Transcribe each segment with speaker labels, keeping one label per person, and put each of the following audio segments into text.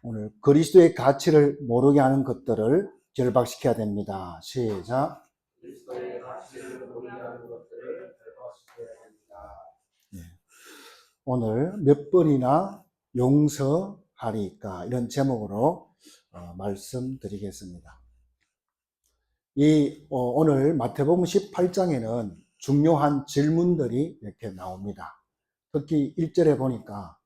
Speaker 1: 오늘 그리스도의 가치를 모르게 하는 것들을 결박시켜야 됩니다. 시작.
Speaker 2: 그리스도의 가치를 모르게 하는 것들을 결박시켜야 됩니다.
Speaker 1: 네. 오늘 몇 번이나 용서하리까 이런 제목으로 말씀드리겠습니다. 오늘 마태복음 18장에는 중요한 질문들이 이렇게 나옵니다. 특히 1절에 보니까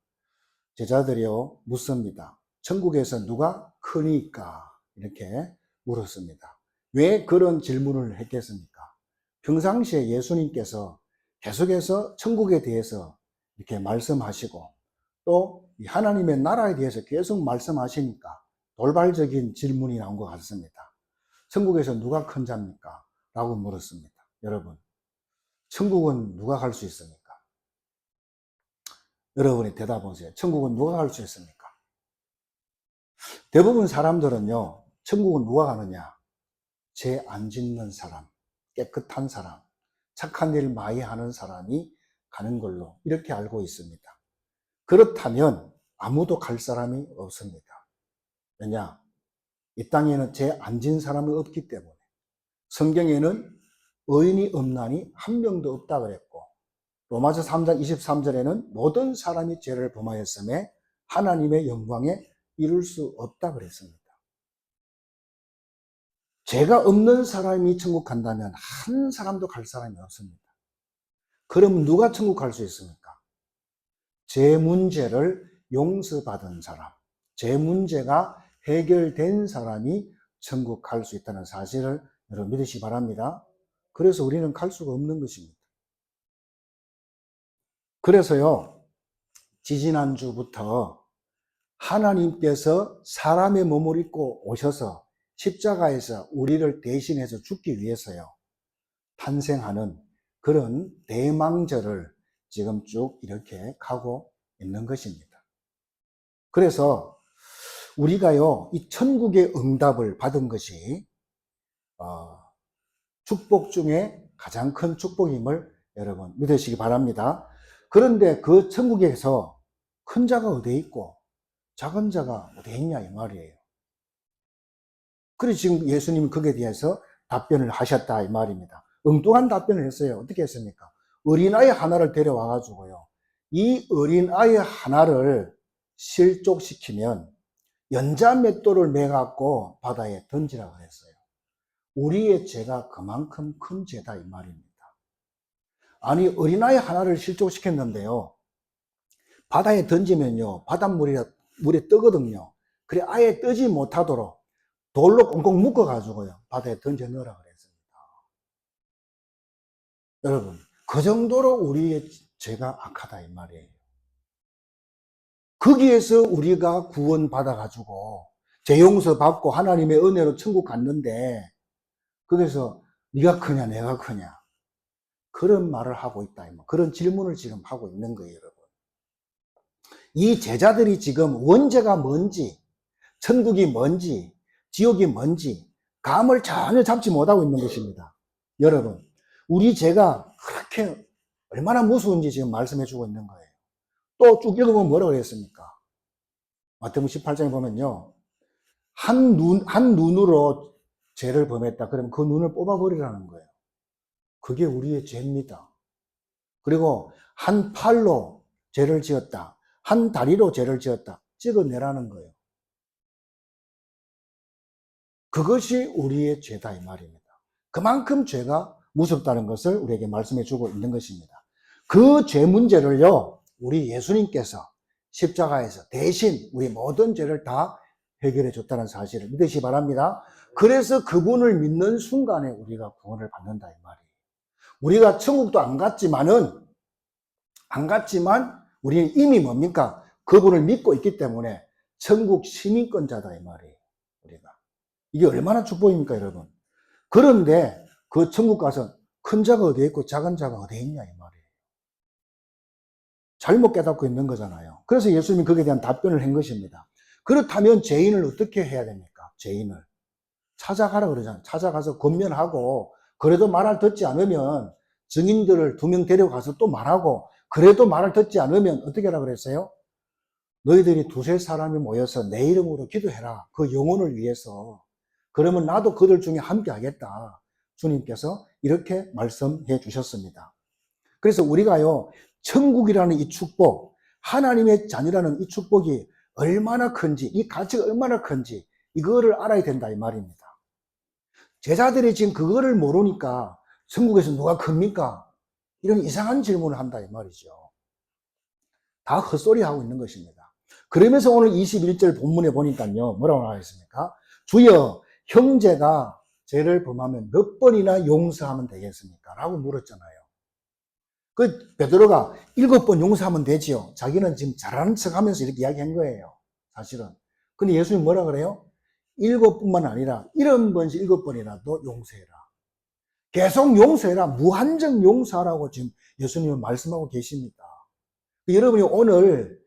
Speaker 1: 제자들이요 묻습니다. 천국에서 누가 크니까? 이렇게 물었습니다. 왜 그런 질문을 했겠습니까? 평상시에 예수님께서 계속해서 천국에 대해서 이렇게 말씀하시고 또 하나님의 나라에 대해서 계속 말씀하시니까 돌발적인 질문이 나온 것 같습니다. 천국에서 누가 큰 자입니까? 라고 물었습니다. 여러분, 천국은 누가 갈 수 있습니까? 여러분이 대답하세요. 천국은 누가 갈 수 있습니까? 대부분 사람들은요, 천국은 누가 가느냐? 죄 안 짓는 사람, 깨끗한 사람, 착한 일 많이 하는 사람이 가는 걸로 이렇게 알고 있습니다. 그렇다면 아무도 갈 사람이 없습니다. 왜냐? 이 땅에는 죄 안 진 사람이 없기 때문에. 성경에는 의인이 없나니 한 명도 없다 그랬고, 로마서 3장 23절에는 모든 사람이 죄를 범하였음에 하나님의 영광에 이룰 수 없다 그랬습니다. 죄가 없는 사람이 천국 간다면 한 사람도 갈 사람이 없습니다. 그럼 누가 천국 갈 수 있습니까? 죄 문제를 용서받은 사람, 죄 문제가 해결된 사람이 천국 갈 수 있다는 사실을 여러분 믿으시기 바랍니다. 그래서 우리는 갈 수가 없는 것입니다. 그래서요, 지지난주부터 하나님께서 사람의 몸을 입고 오셔서 십자가에서 우리를 대신해서 죽기 위해서요, 탄생하는 그런 대망절을 지금 쭉 이렇게 가고 있는 것입니다. 그래서 우리가요, 이 천국의 응답을 받은 것이 축복 중에 가장 큰 축복임을 여러분 믿으시기 바랍니다. 그런데 그 천국에서 큰 자가 어디에 있고 작은 자가 어디에 있냐 이 말이에요. 그래서 지금 예수님은 거기에 대해서 답변을 하셨다 이 말입니다. 엉뚱한 답변을 했어요. 어떻게 했습니까? 어린아이 하나를 데려와 가지고요, 이 어린아이 하나를 실족시키면 연자맷돌을 매갖고 바다에 던지라고 했어요. 우리의 죄가 그만큼 큰 죄다 이 말입니다. 아니, 어린아이 하나를 실족시켰는데요, 바다에 던지면요, 물에 뜨거든요. 그래 아예 뜨지 못하도록 돌로 꽁꽁 묶어가지고요, 바다에 던져 넣으라 그랬습니다. 여러분, 그 정도로 우리의 죄가 악하다 이 말이에요. 거기에서 우리가 구원받아가지고 죄 용서 받고 하나님의 은혜로 천국 갔는데 거기서 네가 크냐 내가 크냐 그런 말을 하고 있다, 그런 질문을 지금 하고 있는 거예요. 여러분, 이 제자들이 지금 원죄가 뭔지, 천국이 뭔지, 지옥이 뭔지 감을 전혀 잡지 못하고 있는 것입니다. 여러분, 우리 죄가 그렇게 얼마나 무서운지 지금 말씀해 주고 있는 거예요. 또 쭉 읽어보면 뭐라고 했습니까? 마태복음 18장에 보면요, 한 눈으로 죄를 범했다. 그러면 그 눈을 뽑아버리라는 거예요. 그게 우리의 죄입니다. 그리고 한 팔로 죄를 지었다, 한 다리로 죄를 지었다, 찍어내라는 거예요. 그것이 우리의 죄다 이 말입니다. 그만큼 죄가 무섭다는 것을 우리에게 말씀해 주고 있는 것입니다. 그 죄 문제를요, 우리 예수님께서 십자가에서 대신 우리 모든 죄를 다 해결해 줬다는 사실을 믿으시기 바랍니다. 그래서 그분을 믿는 순간에 우리가 구원을 받는다 이 말이에요. 우리가 천국도 안 갔지만 우리는 이미 뭡니까? 그분을 믿고 있기 때문에 천국 시민권자다 이 말이에요. 우리가 이게 얼마나 축복입니까 여러분? 그런데 그 천국 가서 큰 자가 어디에 있고 작은 자가 어디에 있냐 이 말이에요. 잘못 깨닫고 있는 거잖아요. 그래서 예수님이 거기에 대한 답변을 한 것입니다. 그렇다면 죄인을 어떻게 해야 됩니까? 죄인을 찾아가라 그러잖아요. 찾아가서 권면하고, 그래도 말을 듣지 않으면 증인들을 2명 데려가서 또 말하고, 그래도 말을 듣지 않으면 어떻게 하라 그랬어요? 너희들이 두세 사람이 모여서 내 이름으로 기도해라. 그 영혼을 위해서. 그러면 나도 그들 중에 함께 하겠다. 주님께서 이렇게 말씀해 주셨습니다. 그래서 우리가요, 천국이라는 이 축복, 하나님의 자녀라는 이 축복이 얼마나 큰지, 이 가치가 얼마나 큰지, 이거를 알아야 된다, 이 말입니다. 제자들이 지금 그거를 모르니까 천국에서 누가 큽니까? 이런 이상한 질문을 한다, 이 말이죠. 다 헛소리 하고 있는 것입니다. 그러면서 오늘 21절 본문에 보니까요, 뭐라고 나와 있습니까? 주여, 형제가 죄를 범하면 몇 번이나 용서하면 되겠습니까? 라고 물었잖아요. 그 베드로가 7번 용서하면 되지요. 자기는 지금 잘하는 척 하면서 이렇게 이야기한 거예요. 사실은. 근데 예수님 뭐라 그래요? 7번만 아니라 70번씩 7번이라도 용서해라. 계속 용서해라. 무한정 용서하라고 지금 예수님은 말씀하고 계십니다. 여러분이 오늘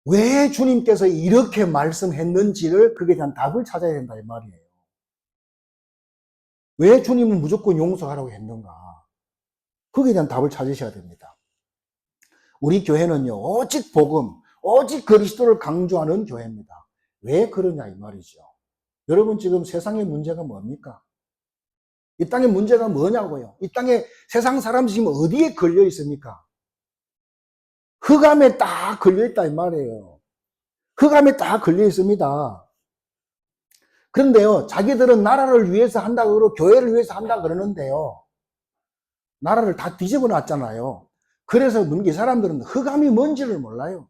Speaker 1: 왜 주님께서 이렇게 말씀했는지를 그에 대한 답을 찾아야 된다, 이 말이에요. 왜 주님은 무조건 용서하라고 했는가? 거기에 대한 답을 찾으셔야 됩니다. 우리 교회는요, 오직 복음, 오직 그리스도를 강조하는 교회입니다. 왜 그러냐, 이 말이죠. 여러분, 지금 세상의 문제가 뭡니까? 이 땅의 문제가 뭐냐고요? 이 땅에 세상 사람 지금 어디에 걸려 있습니까? 흑암에 딱 걸려 있다, 이 말이에요. 흑암에 딱 걸려 있습니다. 그런데요, 자기들은 나라를 위해서 한다 그러고 교회를 위해서 한다 그러는데요, 나라를 다 뒤집어 놨잖아요. 그래서 이 사람들은 흑암이 뭔지를 몰라요.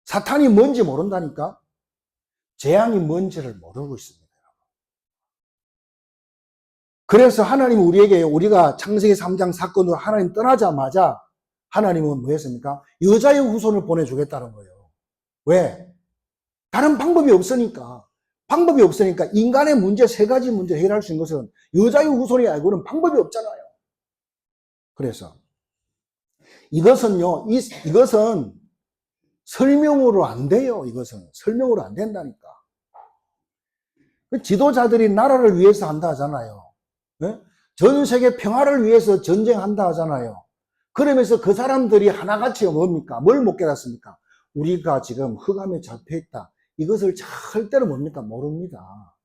Speaker 1: 사탄이 뭔지 모른다니까? 재앙이 뭔지를 모르고 있습니다. 그래서 하나님 우리에게, 우리가 창세기 3장 사건으로 하나님 떠나자마자 하나님은 뭐 했습니까? 여자의 후손을 보내주겠다는 거예요. 왜? 다른 방법이 없으니까. 방법이 없으니까 인간의 문제, 세 가지 문제를 해결할 수 있는 것은 여자의 후손이 알고는 방법이 없잖아요. 그래서 이것은요, 이것은 설명으로 안 돼요. 이것은 설명으로 안 된다니까. 지도자들이 나라를 위해서 한다 하잖아요. 네? 전 세계 평화를 위해서 전쟁한다 하잖아요. 그러면서 그 사람들이 하나같이 뭡니까? 뭘 못 깨닫습니까? 우리가 지금 흑암에 잡혀있다. 이것을 절대로 뭡니까? 모릅니다.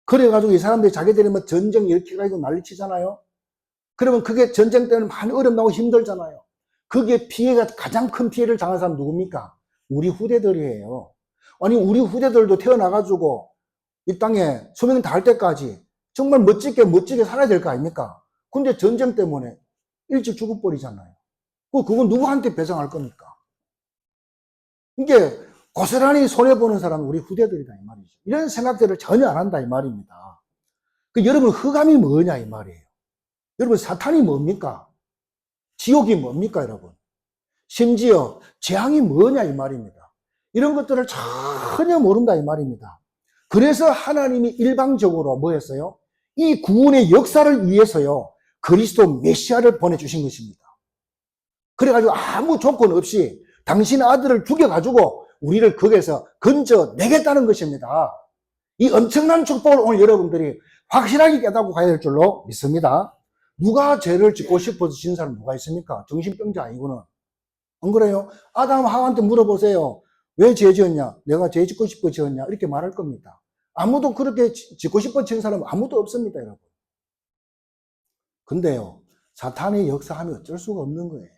Speaker 1: 그래가지고 이 사람들이 자기들이 뭐 전쟁 이렇게 가지고 난리치잖아요. 그러면 그게 전쟁 때문에 많이 어렵고 나고 힘들잖아요. 그게 피해가, 가장 큰 피해를 당한 사람 누굽니까? 우리 후대들이에요. 아니, 우리 후대들도 태어나가지고 이 땅에 수명 다할 때까지 정말 멋지게 살아야 될 거 아닙니까? 근데 전쟁 때문에 일찍 죽어버리잖아요. 그건 누구한테 배상할 겁니까? 이게 고스란히 손해보는 사람은 우리 후대들이다, 이 말이죠. 이런 생각들을 전혀 안 한다, 이 말입니다. 여러분, 흑암이 뭐냐, 이 말이에요. 여러분, 사탄이 뭡니까? 지옥이 뭡니까, 여러분? 심지어 재앙이 뭐냐, 이 말입니다. 이런 것들을 전혀 모른다, 이 말입니다. 그래서 하나님이 일방적으로 뭐 했어요? 이 구원의 역사를 위해서요, 그리스도 메시아를 보내주신 것입니다. 그래가지고 아무 조건 없이 당신 아들을 죽여가지고 우리를 거기에서 건져내겠다는 것입니다. 이 엄청난 축복을 오늘 여러분들이 확실하게 깨닫고 가야 될 줄로 믿습니다. 누가 죄를 짓고 싶어서 진 사람 누가 있습니까? 정신병자 아니고는. 안 그래요? 아담 하와한테 물어보세요. 왜 죄 지었냐? 내가 죄 짓고 싶어 지었냐? 이렇게 말할 겁니다. 아무도 그렇게 짓고 싶어 지은 사람은 아무도 없습니다, 여러분. 근데요, 사탄의 역사하면 어쩔 수가 없는 거예요.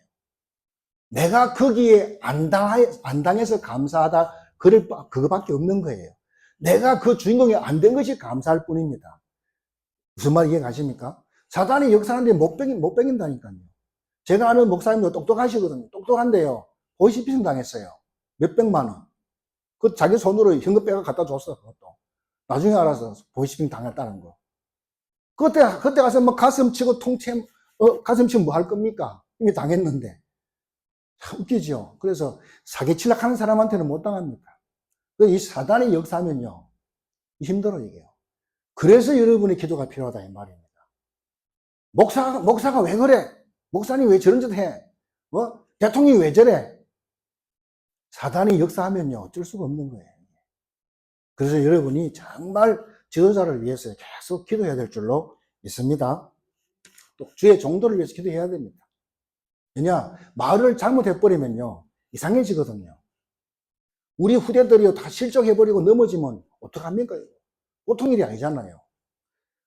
Speaker 1: 내가 거기에 안 당해서 감사하다, 그거밖에 없는 거예요. 내가 그 주인공이 안 된 것이 감사할 뿐입니다. 무슨 말 이해가십니까? 사탄이 역사하는데 못 빼긴다니까요. 제가 아는 목사님도 똑똑하시거든요. 똑똑한데요, 보이스피싱 당했어요. 몇백만 원. 그 자기 손으로 현금 빼가 갖다 줬어, 그것도. 나중에 알아서 보이스피싱 당했다는 거. 그때 가서 뭐 가슴 치고 통째, 가슴 치고 뭐 할 겁니까? 이미 당했는데. 참 웃기죠. 그래서 사기치려 하는 사람한테는 못 당합니다. 이 사단의 역사면요, 힘들어요, 이게요. 그래서 여러분의 기도가 필요하다, 이 말입니다. 목사가 왜 그래? 목사님 왜 저런 짓 해? 대통령이 왜 저래? 사단이 역사하면요, 어쩔 수가 없는 거예요. 그래서 여러분이 정말 지도자를 위해서 계속 기도해야 될 줄로 믿습니다. 또 주의 정도를 위해서 기도해야 됩니다. 왜냐? 말을 잘못해버리면요, 이상해지거든요. 우리 후대들이 다 실족해버리고 넘어지면 어떡합니까? 보통 일이 아니잖아요.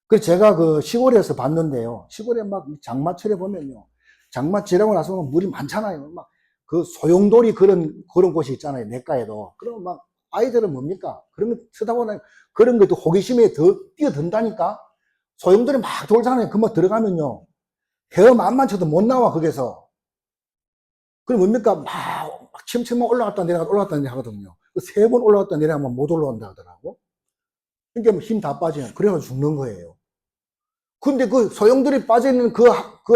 Speaker 1: 그래서 제가 그 시골에서 봤는데요. 시골에 막 장마철에 보면요. 장마 지나고 나서 물이 많잖아요. 막 그 소용돌이 그런 곳이 있잖아요. 냇가에도. 그러면 막 아이들은 뭡니까? 그런 거 쳐다보면 그런 것도 호기심에 더 뛰어든다니까? 소용돌이 막 돌잖아요. 그만 들어가면요. 헤엄만 쳐도 못 나와, 거기서. 그럼 뭡니까? 막 침침만 올라갔다 올라갔다 하거든요. 3번 올라갔다 내려가면 못 올라온다 하더라고. 그러니까 힘 다 빠지면, 그래서 죽는 거예요. 근데 그 소용돌이 빠져있는 그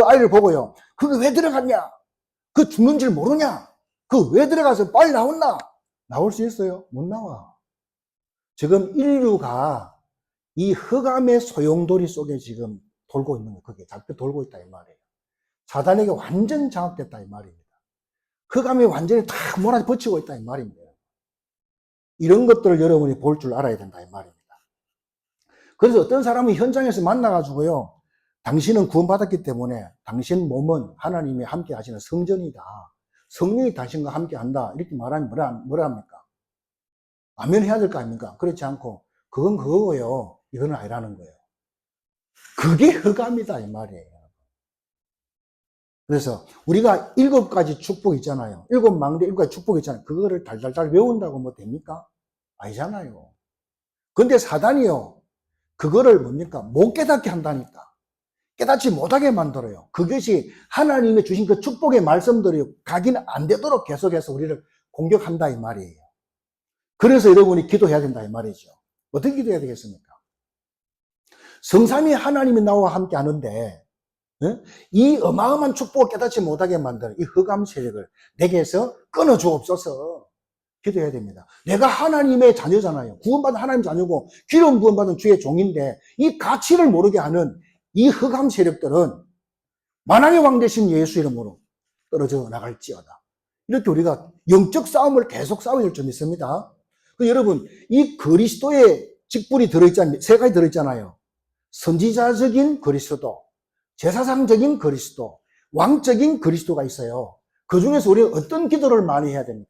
Speaker 1: 아이를 보고요. 그게 왜 들어갔냐? 그 죽는 줄 모르냐? 그 왜 들어가서 빨리 나왔나? 나올 수 있어요? 못 나와. 지금 인류가 이 흑암의 소용돌이 속에 지금 돌고 있는 거예요. 그게 잡혀 돌고 있다 이 말이에요. 사단에게 완전 장악됐다 이 말입니다. 흑암이 완전히 다 몰아붙이고 있다 이 말입니다. 이런 것들을 여러분이 볼 줄 알아야 된다 이 말입니다. 그래서 어떤 사람이 현장에서 만나가지고요. 당신은 구원받았기 때문에 당신 몸은 하나님이 함께 하시는 성전이다. 성령이 당신과 함께 한다. 이렇게 말하면 뭐라 합니까? 아멘 해야 될 거 아닙니까? 그렇지 않고 그건 그거고요. 이건 아니라는 거예요. 그게 흑암이다 이 말이에요. 그래서 우리가 7가지 축복 있잖아요. 7망대 7가지 축복 있잖아요. 그거를 달달달 외운다고 뭐 됩니까? 아니잖아요. 근데 사단이요. 그거를 뭡니까? 못 깨닫게 한다니까. 깨닫지 못하게 만들어요. 그것이 하나님의 주신 그 축복의 말씀들이 각인 안 되도록 계속해서 우리를 공격한다 이 말이에요. 그래서 여러분이 기도해야 된다 이 말이죠. 어떻게 기도해야 되겠습니까? 성삼위 하나님이 나와 함께 하는데 이 어마어마한 축복을 깨닫지 못하게 만드는 이 흑암 세력을 내게서 끊어 주옵소서. 기도해야 됩니다. 내가 하나님의 자녀잖아요. 구원받은 하나님 자녀고 기름 부음받은 주의 종인데 이 가치를 모르게 하는 이 흑암 세력들은 만왕의 왕 되신 예수 이름으로 떨어져 나갈지어다. 이렇게 우리가 영적 싸움을 계속 싸워야 될 줄 믿습니다. 여러분, 이 그리스도의 직분이 들어있잖아요. 3가지 들어있잖아요. 선지자적인 그리스도, 제사상적인 그리스도, 왕적인 그리스도가 있어요. 그 중에서 우리가 어떤 기도를 많이 해야 됩니까?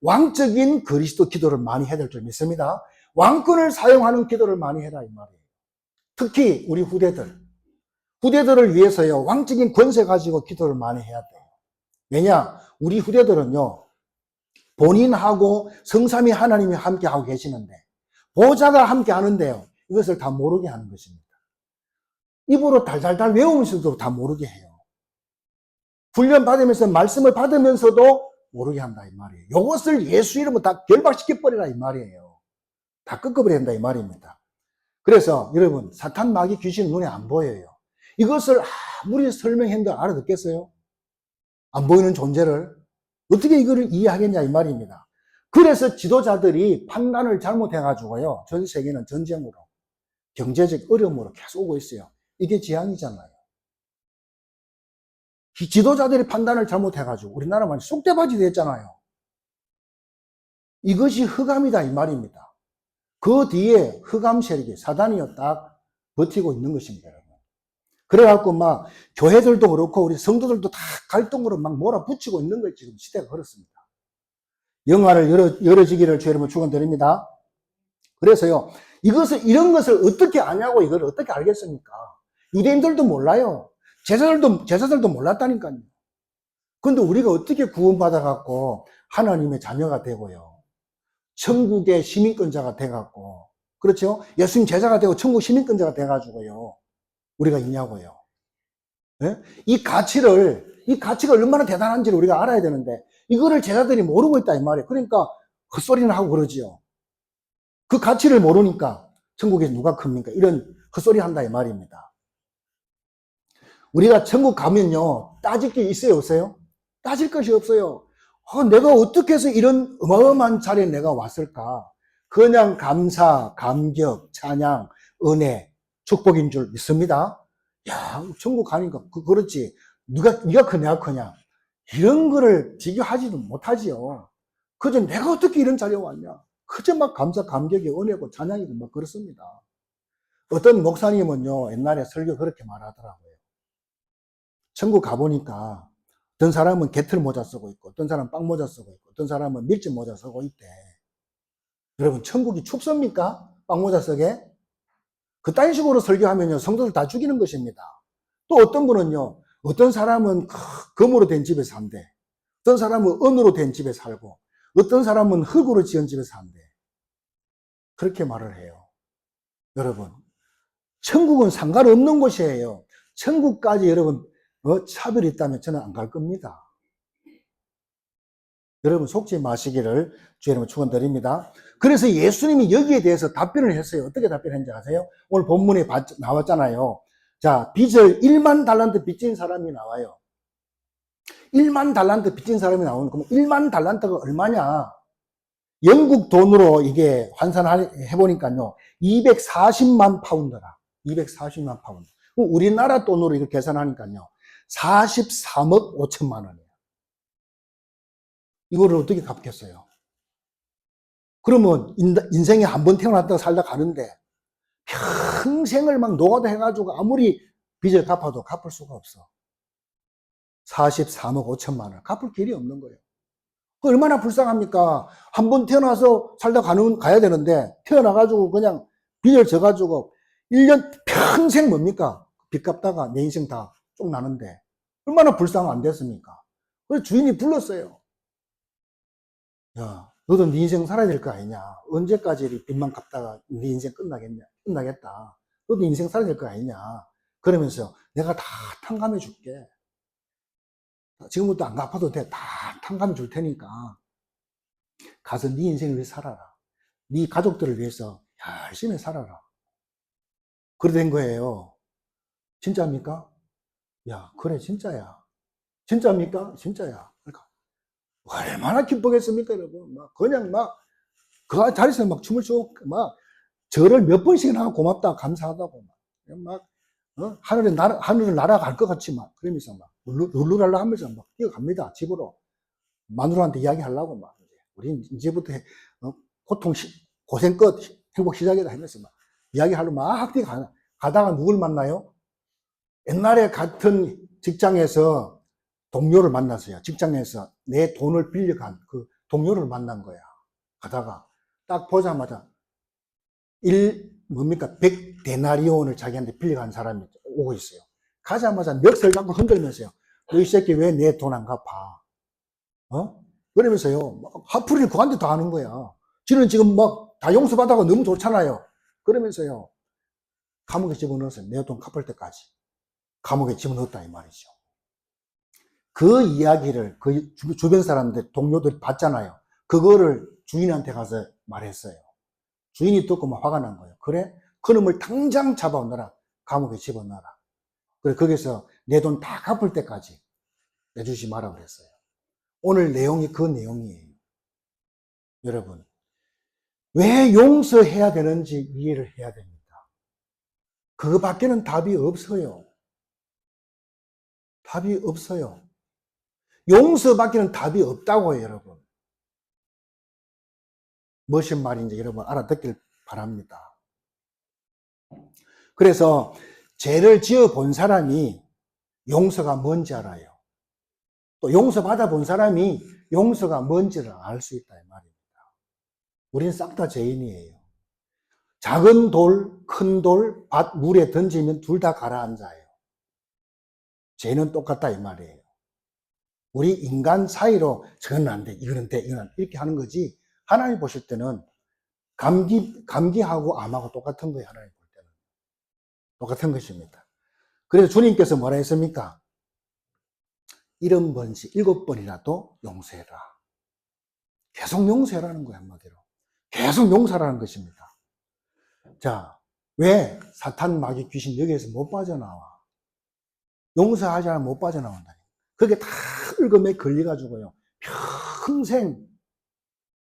Speaker 1: 왕적인 그리스도 기도를 많이 해야 될 줄 믿습니다. 왕권을 사용하는 기도를 많이 해라 이 말이에요. 특히 우리 후대들을 위해서요. 왕적인 권세 가지고 기도를 많이 해야 돼요. 왜냐? 우리 후대들은요. 본인하고 성삼위 하나님이 함께 하고 계시는데 보좌가 함께 하는데요. 이것을 다 모르게 하는 것입니다. 입으로 달달달 외우면서도 다 모르게 해요. 훈련 받으면서 말씀을 받으면서도 모르게 한다 이 말이에요. 이것을 예수 이름으로 다 결박시켜버리라 이 말이에요. 다 꺾어버려야 한다 이 말입니다. 그래서 여러분 사탄 마귀 귀신 눈에 안 보여요. 이것을 아무리 설명했는데 알아듣겠어요? 안 보이는 존재를 어떻게 이거를 이해하겠냐 이 말입니다. 그래서 지도자들이 판단을 잘못해가지고요. 전 세계는 전쟁으로 경제적 어려움으로 계속 오고 있어요. 이게 재앙이잖아요. 지도자들이 판단을 잘못해가지고 우리나라만 쑥대바지 됐잖아요. 이것이 흑암이다 이 말입니다. 그 뒤에 흑암 세력이 사단이요 딱 버티고 있는 것입니다. 그래갖고 막 교회들도 그렇고 우리 성도들도 다 갈등으로 막 몰아붙이고 있는 거예요. 지금 시대가 그렇습니다. 영화를 열어지기를 주의 이름으로 축원드립니다. 그래서요 이런 것을 어떻게 아냐고 이걸 어떻게 알겠습니까? 유대인들도 몰라요. 제사들도 몰랐다니까요. 근데 우리가 어떻게 구원받아갖고 하나님의 자녀가 되고요. 천국의 시민권자가 돼갖고, 그렇죠? 예수님 제자가 되고 천국 시민권자가 돼가지고요. 우리가 있냐고요. 예? 이 가치가 얼마나 대단한지를 우리가 알아야 되는데, 이거를 제자들이 모르고 있다, 이 말이에요. 그러니까 헛소리는 하고 그러지요. 그 가치를 모르니까 천국에서 누가 큽니까? 이런 헛소리 한다, 이 말입니다. 우리가 천국 가면요, 따질 게 있어요, 없어요? 따질 것이 없어요. 내가 어떻게 해서 이런 어마어마한 자리에 내가 왔을까? 그냥 감사, 감격, 찬양, 은혜, 축복인 줄 믿습니다. 야, 천국 가니까 그렇지. 네가 크냐, 크냐. 이런 거를 비교하지도 못하지요. 그저 내가 어떻게 이런 자리에 왔냐. 그저 막 감사, 감격이 은혜고 찬양이고 막 그렇습니다. 어떤 목사님은요, 옛날에 설교 그렇게 말하더라고요. 천국 가보니까 어떤 사람은 개털 모자 쓰고 있고, 어떤 사람은 빵 모자 쓰고 있고, 어떤 사람은 밀짚 모자 쓰고 있대. 여러분, 천국이 춥습니까? 빵 모자 쓰게? 그딴 식으로 설교하면요, 성도들 다 죽이는 것입니다. 또 어떤 분은요, 어떤 사람은 금으로 된 집에 산대. 어떤 사람은 은으로 된 집에 살고, 어떤 사람은 흙으로 지은 집에 산대. 그렇게 말을 해요. 여러분, 천국은 상관없는 곳이에요. 천국까지 여러분, 차별이 있다면 저는 안 갈 겁니다. 여러분, 속지 마시기를 주의 이름으로 축원드립니다. 그래서 예수님이 여기에 대해서 답변을 했어요. 어떻게 답변했는지 아세요? 오늘 본문에 나왔잖아요. 자, 빚을 1만 달란트 빚진 사람이 나와요. 1만 달란트 빚진 사람이 나오는, 그럼 1만 달란트가 얼마냐? 영국 돈으로 이게 환산해보니까요, 240만 파운드라. 240만 파운드. 우리나라 돈으로 이거 계산하니까요, 43억 5천만 원이에요. 이거를 어떻게 갚겠어요? 그러면 인생에 한 번 태어났다가 살다 가는데 평생을 막 노가다 해가지고 아무리 빚을 갚아도 갚을 수가 없어. 43억 5천만 원. 갚을 길이 없는 거예요. 얼마나 불쌍합니까? 한 번 태어나서 살다 가야 되는데 태어나가지고 그냥 빚을 져가지고 1년 평생 뭡니까? 빚 갚다가 내 인생 다 쪽 나는데 얼마나 불쌍 안 됐습니까? 그래서 주인이 불렀어요. 야, 너도 네 인생 살아야 될 거 아니냐? 언제까지 빚만 갚다가 네 인생 끝나겠다. 너도 인생 살아야 될 거 아니냐? 그러면서 내가 다 탕감해 줄게. 지금부터 안 갚아도 돼. 다 탕감해 줄 테니까 가서 네 인생을 위해 살아라. 네 가족들을 위해서 열심히 살아라. 그래 된 거예요. 진짜입니까? 야, 그래 진짜야. 진짜입니까? 진짜야. 그러니까 얼마나 기쁘겠습니까, 여러분? 그냥 그 자리에서 춤을 추고 절을 몇 번씩이나 하고 고맙다, 감사하다고 하늘을 날아갈 것 같이 그러면서 룰루랄라 하면서 뛰어갑니다, 집으로. 마누라한테 이야기하려고 우린 이제부터 고생 끝, 행복 시작이다 하면서 이야기하러 뛰어가다가 누굴 만나요? 옛날에 같은 직장에서 동료를 만났어요. 직장에서 내 돈을 빌려간 그 동료를 만난 거야. 가다가 딱 보자마자 100데나리온을 자기한테 빌려간 사람이 오고 있어요. 가자마자 멱살 잡고 흔들면서요. 너 이 새끼 왜 내 돈 안 갚아? 그러면서요. 화풀이를 그한테 다 하는 거야. 지는 지금 다 용서받아가 너무 좋잖아요. 그러면서요. 감옥에 집어넣었어요. 내 돈 갚을 때까지. 감옥에 집어넣었다 이 말이죠. 그 이야기를 그 주변 사람들, 동료들이 봤잖아요. 그거를 주인한테 가서 말했어요. 주인이 듣고 화가 난 거예요. 그래? 그놈을 당장 잡아오너라. 감옥에 집어넣어라. 그래, 거기서 내 돈 다 갚을 때까지 내주지 마라 그랬어요. 오늘 내용이 그 내용이에요. 여러분, 왜 용서해야 되는지 이해를 해야 됩니다. 그거밖에는 답이 없어요. 답이 없어요. 용서밖에는 답이 없다고요, 여러분. 무슨 말인지 여러분 알아듣길 바랍니다. 그래서 죄를 지어 본 사람이 용서가 뭔지 알아요. 또 용서받아 본 사람이 용서가 뭔지를 알 수 있다 이 말입니다. 우리는 싹 다 죄인이에요. 작은 돌, 큰 돌, 밭 물에 던지면 둘 다 가라앉아요. 죄는 똑같다 이 말이에요. 우리 인간 사이로 저건 안 돼, 이거는 돼, 이거는 이렇게 하는 거지. 하나님 보실 때는 감기하고 암하고 똑같은 거예요. 하나님 볼 때는 똑같은 것입니다. 그래서 주님께서 뭐라 했습니까? 70번씩 7번이라도 용서해라. 계속 용서해라는 거예요, 한마디로. 계속 용서하라는 것입니다. 자, 왜 사탄, 마귀, 귀신 여기에서 못 빠져나와? 용서하지 않으면 못 빠져나온다. 그게 다 얽음에 걸려가지고요. 평생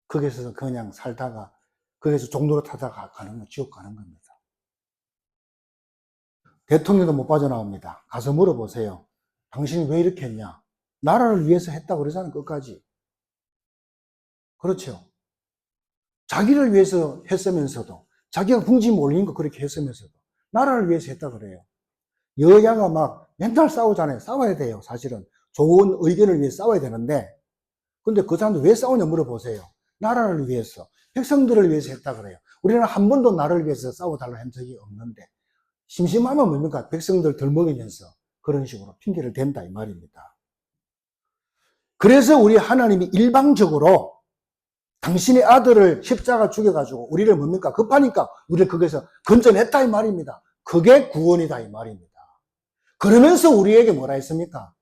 Speaker 1: 거기서 그냥 살다가 거기서 종로로 타다가 가는 거, 지옥 가는 겁니다. 대통령도 못 빠져나옵니다. 가서 물어보세요. 당신이 왜 이렇게 했냐? 나라를 위해서 했다고 그러잖아요, 끝까지. 그렇죠. 자기를 위해서 했으면서도, 자기가 궁지에 몰린 거 그렇게 했으면서도, 나라를 위해서 했다 그래요. 여야가 맨날 싸우잖아요. 싸워야 돼요, 사실은. 좋은 의견을 위해 싸워야 되는데, 근데 그 사람들 왜 싸우냐 물어보세요. 나라를 위해서, 백성들을 위해서 했다 그래요. 우리는 한 번도 나라를 위해서 싸워달라 한 적이 없는데, 심심하면 뭡니까? 백성들 덜 먹이면서 그런 식으로 핑계를 댄다 이 말입니다. 그래서 우리 하나님이 일방적으로 당신의 아들을 십자가 죽여가지고 우리를 뭡니까? 급하니까 우리를 거기서 건져냈다 이 말입니다. 그게 구원이다 이 말입니다. 그러면서 우리에게 뭐라 했습니까?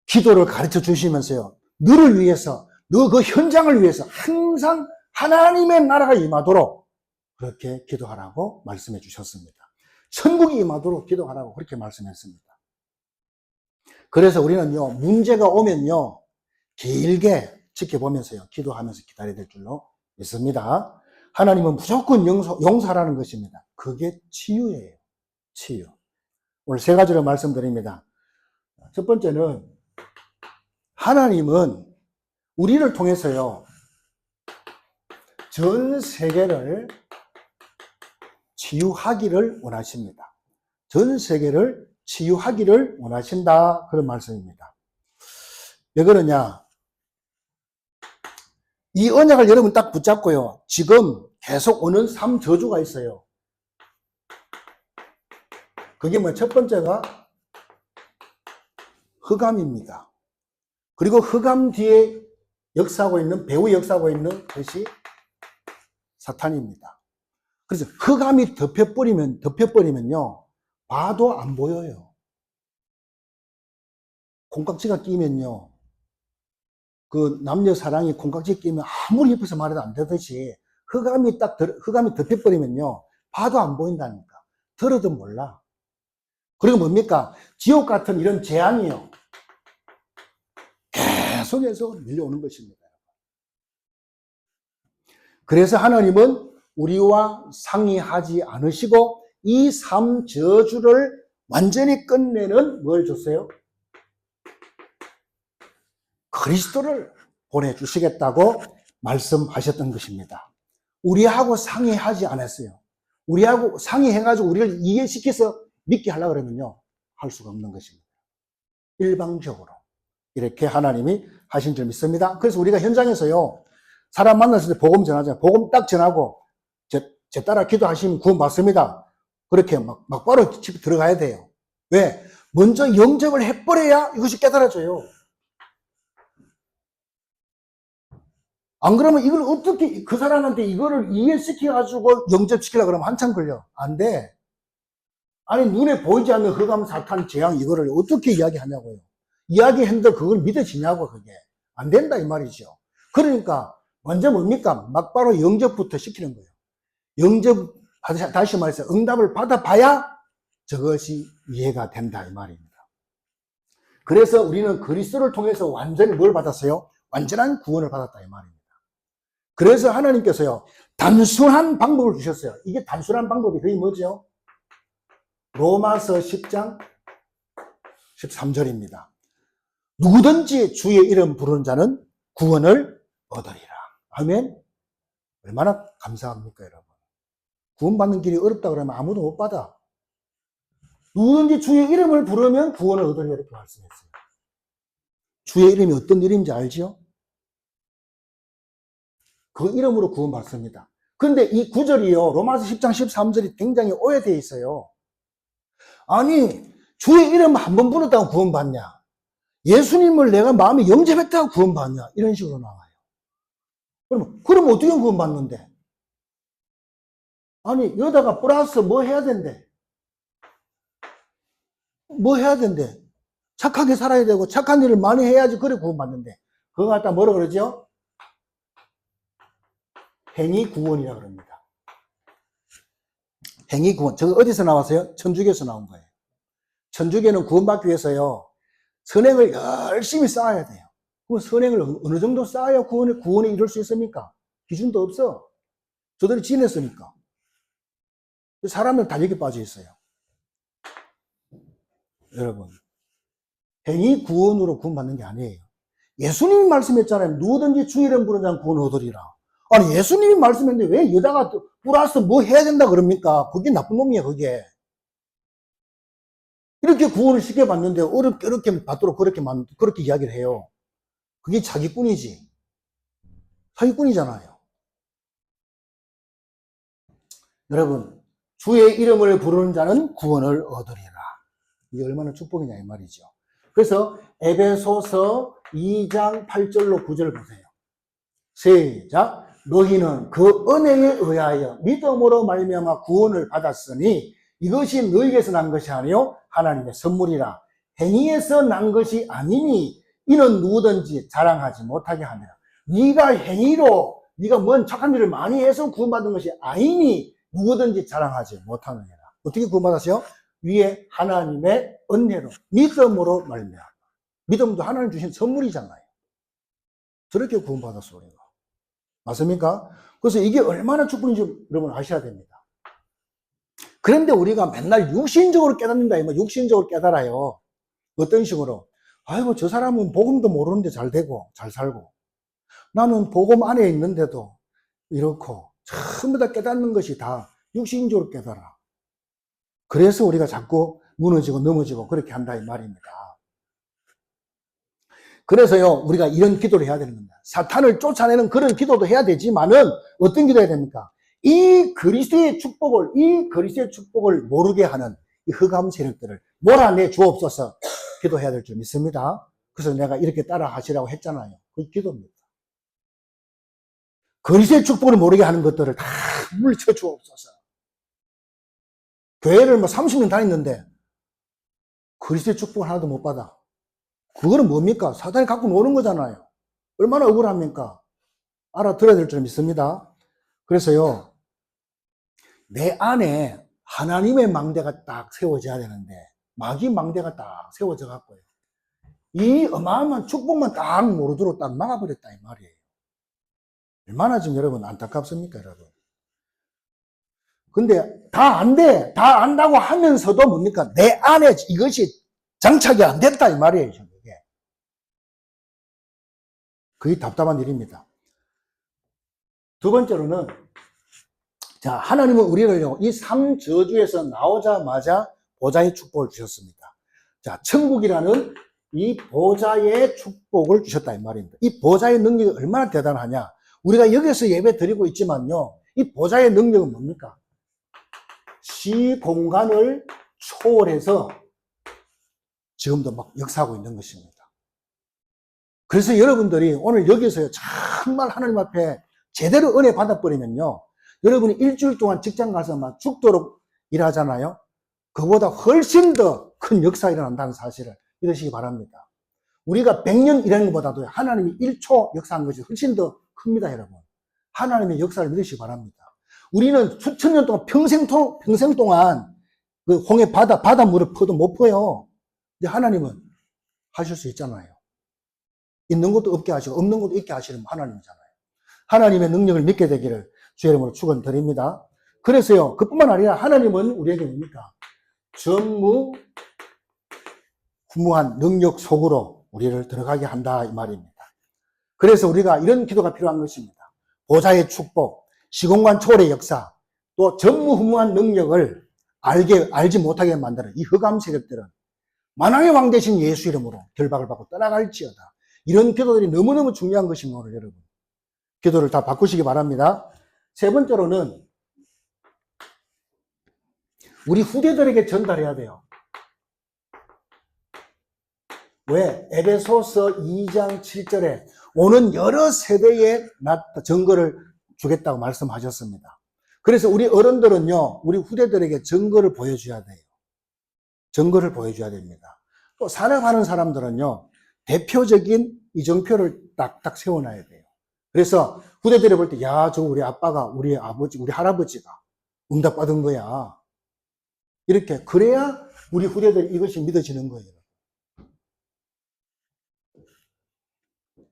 Speaker 1: 기도를 가르쳐 주시면서요. 너를 위해서, 너 그 현장을 위해서 항상 하나님의 나라가 임하도록 그렇게 기도하라고 말씀해 주셨습니다. 천국이 임하도록 기도하라고 그렇게 말씀했습니다. 그래서 우리는요, 문제가 오면요, 길게 지켜보면서요, 기도하면서 기다려야 될 줄로 믿습니다. 하나님은 무조건 용서하라는 것입니다. 그게 치유예요. 치유. 오늘 세 가지로 말씀드립니다. 첫 번째는 하나님은 우리를 통해서요, 전 세계를 치유하기를 원하십니다. 전 세계를 치유하기를 원하신다. 그런 말씀입니다. 왜 그러냐? 이 언약을 여러분 딱 붙잡고요. 지금 계속 오는 3저주가 있어요. 그게 뭐 첫 번째가 흑암입니다. 그리고 흑암 뒤에 역사하고 있는, 배후 역사하고 있는 사탄입니다. 그래서 흑암이 덮여버리면요, 봐도 안 보여요. 콩깍지가 끼면요, 그 남녀 사랑이 콩깍지 끼면 아무리 예뻐서 말해도 안 되듯이 흑암이 덮여버리면요, 봐도 안 보인다니까. 들어도 몰라. 그리고 뭡니까? 지옥 같은 이런 재앙이요, 계속해서 밀려오는 것입니다. 그래서 하나님은 우리와 상의하지 않으시고 이 3저주를 완전히 끝내는 뭘 줬어요? 그리스도를 보내주시겠다고 말씀하셨던 것입니다. 우리하고 상의하지 않았어요. 우리하고 상의해가지고 우리를 이해시켜서 믿게 하려고 그러면요, 할 수가 없는 것입니다. 일방적으로 이렇게 하나님이 하신 줄 믿습니다. 그래서 우리가 현장에서요, 사람 만났을 때 복음 전하잖아요. 복음 딱 전하고 제 따라 기도하시면 구원 받습니다. 그렇게 막 바로 집에 들어가야 돼요. 왜? 먼저 영접을 해버려야 이것이 깨달아져요. 안 그러면 이걸 어떻게 그 사람한테 이거를 이해시켜가지고 영접시키려고 그러면 한참 걸려. 안 돼. 아니, 눈에 보이지 않는 흑암, 사탄, 재앙 이거를 어떻게 이야기하냐고요. 이야기했는데 그걸 믿어지냐고. 그게 안 된다 이 말이죠. 그러니까 먼저 뭡니까? 막바로 영접부터 시키는 거예요. 영접, 다시 말해서 응답을 받아봐야 저것이 이해가 된다 이 말입니다. 그래서 우리는 그리스도를 통해서 완전히 뭘 받았어요? 완전한 구원을 받았다 이 말입니다. 그래서 하나님께서요, 단순한 방법을 주셨어요. 이게 단순한 방법이 그게 뭐죠? 로마서 10장 13절입니다. 누구든지 주의 이름 부르는 자는 구원을 얻으리라. 아멘. 얼마나 감사합니까, 여러분? 구원받는 길이 어렵다 그러면 아무도 못 받아. 누구든지 주의 이름을 부르면 구원을 얻으리라 이렇게 말씀했어요. 주의 이름이 어떤 이름인지 알지요? 그 이름으로 구원받습니다. 그런데 이 구절이요, 로마서 10장 13절이 굉장히 오해되어 있어요. 아니, 주의 이름 한 번 부르다고 구원받냐? 예수님을 내가 마음에 영접했다고 구원받냐? 이런 식으로 나와요. 그럼 어떻게 구원받는데? 아니, 여다가 플러스 뭐 해야 된대? 뭐 해야 된대? 착하게 살아야 되고 착한 일을 많이 해야지 그래 구원받는데. 그거 갖다 뭐라 그러죠? 행위 구원이라 그럽니다. 행위 구원. 저거 어디서 나왔어요? 천주교에서 나온 거예요. 천주교는 구원받기 위해서요, 선행을 열심히 쌓아야 돼요. 그럼 선행을 어느 정도 쌓아야 구원에 이룰 수 있습니까? 기준도 없어. 저들이 지냈으니까. 사람은 다 여기 빠져 있어요. 여러분, 행위 구원으로 구원받는 게 아니에요. 예수님이 말씀했잖아요. 누구든지 주 이름 부르는 자는 구원 얻으리라. 아니, 예수님이 말씀했는데 왜 여자가 플러스 뭐 해야 된다 그럽니까? 그게 나쁜 놈이야, 그게. 이렇게 구원을 쉽게 받는데 어렵게 받도록 그렇게 이야기를 해요. 그게 사기꾼이지. 사기꾼이잖아요. 여러분, 주의 이름을 부르는 자는 구원을 얻으리라. 이게 얼마나 축복이냐 이 말이죠. 그래서 에베소서 2장 8절로 9절 보세요. 시작. 너희는 그 은혜에 의하여 믿음으로 말미암아 구원을 받았으니 이것이 너희에게서 난 것이 아니요 하나님의 선물이라. 행위에서 난 것이 아니니 이는 누구든지 자랑하지 못하게 하니라. 네가 행위로 네가 뭔 착한 일을 많이 해서 구원받은 것이 아니니 누구든지 자랑하지 못하느니라. 어떻게 구원받았어요? 위에 하나님의 은혜로 믿음으로 말미암아. 믿음도 하나님 주신 선물이잖아요. 저렇게 구원받았어 우리가. 맞습니까? 그래서 이게 얼마나 축복인지 여러분 아셔야 됩니다. 그런데 우리가 맨날 육신적으로 깨닫는다. 육신적으로 깨달아요. 어떤 식으로? 아이고 저 사람은 복음도 모르는데 잘 되고 잘 살고 나는 복음 안에 있는데도 이렇고 전부 다 깨닫는 것이 다 육신적으로 깨달아. 그래서 우리가 자꾸 무너지고 넘어지고 그렇게 한다 이 말입니다. 그래서요 우리가 이런 기도를 해야 되는 겁니다. 사탄을 쫓아내는 그런 기도도 해야 되지만은 어떤 기도 해야 됩니까? 이 그리스도의 축복을 모르게 하는 이 흑암 세력들을 몰아내 주옵소서 기도해야 될 줄 믿습니다. 그래서 내가 이렇게 따라 하시라고 했잖아요. 그 기도입니다. 그리스도의 축복을 모르게 하는 것들을 다 물리쳐 주옵소서. 교회를 30년 다녔는데 그리스도의 축복을 하나도 못 받아. 그거는 뭡니까? 사탄이 갖고 노는 거잖아요. 얼마나 억울합니까? 알아들어야 될 줄 믿습니다. 그래서요, 내 안에 하나님의 망대가 딱 세워져야 되는데, 마귀 망대가 딱 세워져 갖고요. 이 어마어마한 축복만 딱 모르도록 딱 막아버렸다, 이 말이에요. 얼마나 지금 여러분 안타깝습니까, 여러분? 근데 다 안 돼. 다 안다고 하면서도 뭡니까? 내 안에 이것이 장착이 안 됐다, 이 말이에요, 지금 이게. 그게 답답한 일입니다. 두 번째로는, 자, 하나님은 우리를요, 이 삼저주에서 나오자마자 보좌의 축복을 주셨습니다. 자, 천국이라는 이 보좌의 축복을 주셨다, 이 말입니다. 이 보좌의 능력이 얼마나 대단하냐. 우리가 여기서 예배 드리고 있지만요, 이 보좌의 능력은 뭡니까? 시공간을 초월해서 지금도 막 역사하고 있는 것입니다. 그래서 여러분들이 오늘 여기서요, 정말 하나님 앞에 제대로 은혜 받아버리면요, 여러분이 일주일 동안 직장 가서 막 죽도록 일하잖아요. 그보다 훨씬 더 큰 역사가 일어난다는 사실을 믿으시기 바랍니다. 우리가 100년 일하는 것보다도 하나님이 1초 역사한 것이 훨씬 더 큽니다, 여러분. 하나님의 역사를 믿으시기 바랍니다. 우리는 수천 년 동안 평생 동안 그 홍해 바닷물을 퍼도 못 퍼요. 근데 하나님은 하실 수 있잖아요. 있는 것도 없게 하시고 없는 것도 있게 하시는 하나님이잖아요. 하나님의 능력을 믿게 되기를 주의 이름으로 축원드립니다. 그래서요, 그뿐만 아니라 하나님은 우리에게 뭡니까? 전무후무한 능력 속으로 우리를 들어가게 한다 이 말입니다. 그래서 우리가 이런 기도가 필요한 것입니다. 보좌의 축복, 시공간 초월의 역사, 또 전무후무한 능력을 알지 못하게 만드는 이 흑암 세력들은 만왕의 왕 되신 예수 이름으로 결박을 받고 떠나갈지어다. 이런 기도들이 너무너무 중요한 것입니다, 오늘 여러분. 기도를 다 바꾸시기 바랍니다. 세 번째로는 우리 후대들에게 전달해야 돼요. 왜? 에베소서 2장 7절에 오는 여러 세대에 증거를 주겠다고 말씀하셨습니다. 그래서 우리 어른들은요, 우리 후대들에게 증거를 보여줘야 돼요. 증거를 보여줘야 됩니다. 또 살아가는 사람들은요, 대표적인 이정표를 딱딱 세워놔야 돼요. 그래서 후대들이 볼 때, 야, 저거 우리 아빠가, 우리 아버지, 우리 할아버지가 응답받은 거야. 이렇게, 그래야 우리 후대들이 이것이 믿어지는 거예요.